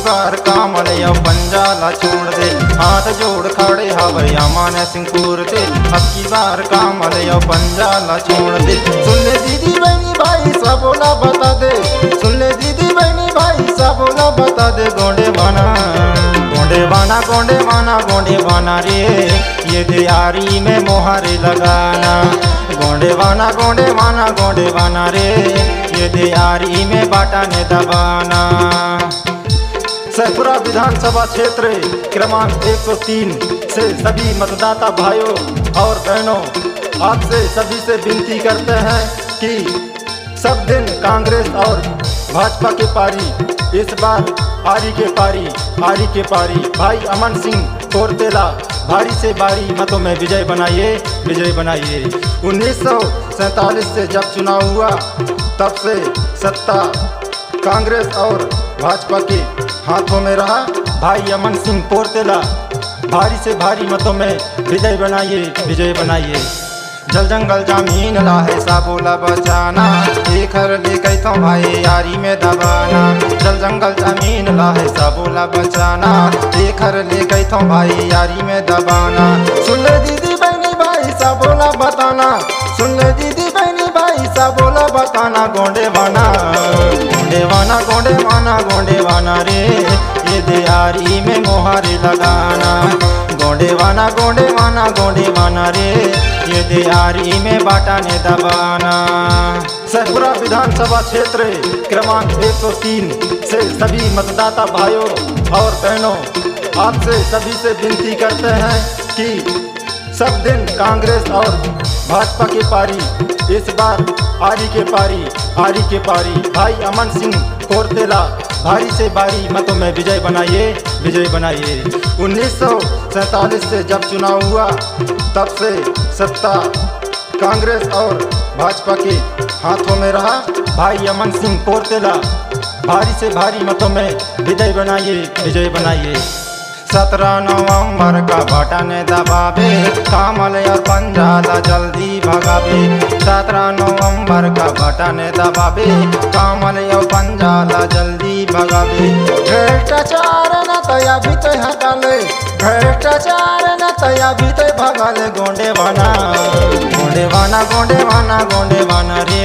बार कामल यो पंजाला छोड़ दे, हाथ जोड़ खड़े हवैया माने सिंहपुर थे। अब की बार कामल यो पंजाला छोड़ दे। सुन ले दीदी बहनी भाई सब बोला बता दे, सुन ले दीदी बहनी भाई सब बोला बता दे। गोंडे वाना गोंडे वाना गोंडे वाना गोंडे वाना रे, ये दियारी में मोहरे लगाना। गोंडे वाना गोंडे वाना गोंडे वाना रे, ये दियारी में बाटा ने दबाना। सैफपुरा विधानसभा क्षेत्र क्रमांक 103 से सभी मतदाता भाइयों और बहनों आपसे सभी से विनती करते हैं कि सब दिन कांग्रेस और भाजपा के पारी, इस बार आरी के पारी भाई अमन सिंह कोरतेला भारी से भारी मतों में विजय बनाइए, विजय बनाइए। 1947 से जब चुनाव हुआ तब से सत्ता कांग्रेस और भाजपा के हाथों में रहा। भाई अमन सिंह कोरतेला भारी से भारी मतों में विजय बनाइए, विजय बनाइए। जल जंगल जमीन लाहे सा बोला बचाना, एक हर ले गई तो भाई यारी में दबाना। जल जंगल जमीन लाहे सा बोला बचाना, एक हर ले गई तो भाई यारी में दबाना। सुन ले दीदी बहनी भाई सा बोला बताना, सुन ले दीदी बहनी भाई सा बोला बताना। गोंडे वाना गोंडे वाना गोंडे वाना गोंडे वाना रे, ये दियारी में मोहरे लगाना। गोंडे वाना गोंडे वाना गोंडे वाना रे, ये दियारी में बाटा ने दबाना। सैफपुरा विधानसभा क्षेत्र क्रमांक 103 से सभी मतदाता भाइयों और बहनों आपसे सभी से विनती करते हैं कि सब दिन कांग्रेस और भाजपा के पारी, इस बार आरी के पारी भाई अमन सिंह कोरतेला भारी से भारी मतों में विजय बनाइए, विजय बनाइए। 1947 से जब चुनाव हुआ तब से सत्ता कांग्रेस और भाजपा के हाथों में रहा। भाई अमन सिंह कोरतेला भारी से भारी मतों में विजय बनाइए, विजय बनाइए। 17 नवंबर का बाटा ने दबावे, कामल और पंजाला जल्दी भगावे। 17 नवंबर का बाटा ने दबावे, कामल और पंजाला जल्दी भगावे। भ्रष्टाचार न तया भी तो हटाले, भ्रष्टाचार न तया भी तो भगाले। गोंडे वाना गोंडे वाना गोंडे वाना गोंडे वाना रे,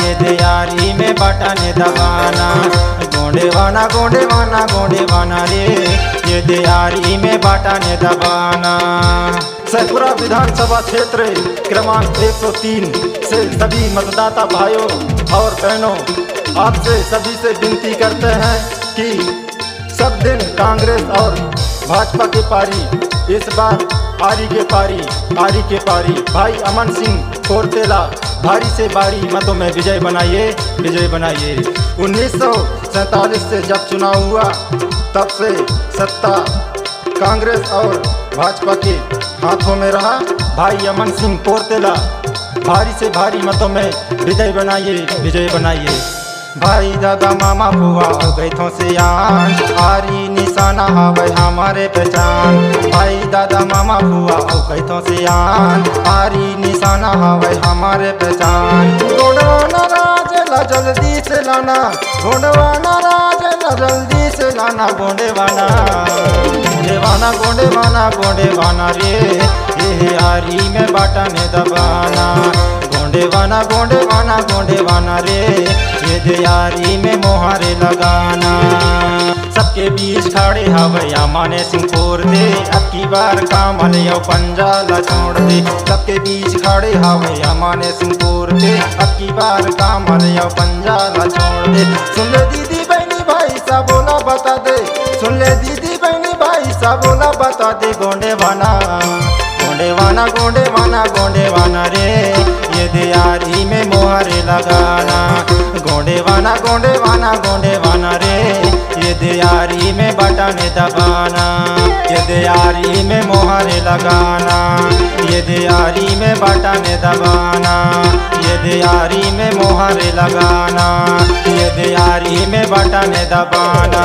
ये दियारी में बाटा ने दबाना। गोंडे वाना गोंडे वाना गोंडे वाना रे, ये दियारी में बाटा ने दबाना। सैफपुरा विधानसभा क्षेत्र क्रमांक 103 से सभी मतदाता भाइयों और बहनों आपसे सभी से विनती करते हैं कि सब दिन कांग्रेस और भाजपा के पारी, इस बार आरी के पारी भाई अमन सिंह कोरतेला भारी से भारी मतों में विजय बनाइए, विजय बनाइए। 1947 से जब चुनाव हुआ तब से सत्ता कांग्रेस और भाजपा के हाथों में रहा। भाई अमन सिंह कोरतेला भारी से भारी मतों में विजय बनाइए, विजय बनाइए। भाई दादा मामा बुआ हो गई थों से आन, आरी निशाना हवे हमारे पहचान। भाई दादा मामा बुआ हो गई थों से आन, आरी निशाना हवे हमारे पहचान। गोंडवाना राज ला जल्दी से लाना, गोंडवाना राज ला जल्दी से लाना। गोंडे वाना गोंडे वाना गोंडे वाना गोंडे वाना रे, ये आरी में बाटा ने दबाना। गोंडे वाना गोंडे वाना गोंडे वाना रे, ये दियारी में मोहरे लगाना। सबके बीच खड़े हवैया माने सिंहपुर दे, अब की बार कामल यो पंजाला छोड़ दे। सबके बीच खड़े हवैया माने सिंहपुर दे, अब की बार कामल यो पंजाला छोड़ दे। सुन ले दीदी बहनी भाई सा बोला बता दे, सुन ले दीदी बहनी भाई सा बोला बता दे। गोंडे वाना गोंडे वाना गोंडे वाना गोंडे वाना रे, ये दियारी में मोहरे लगाना। गोंडे वाना गोंडे वाना गोंडे वाना रे, ये दियारी में बाटा ने दबाना। ये दियारी में मोहरे लगाना, ये दियारी में बाटा ने दबाना। ये दियारी में मोहरे लगाना, ये दियारी में बाटा ने दबाना।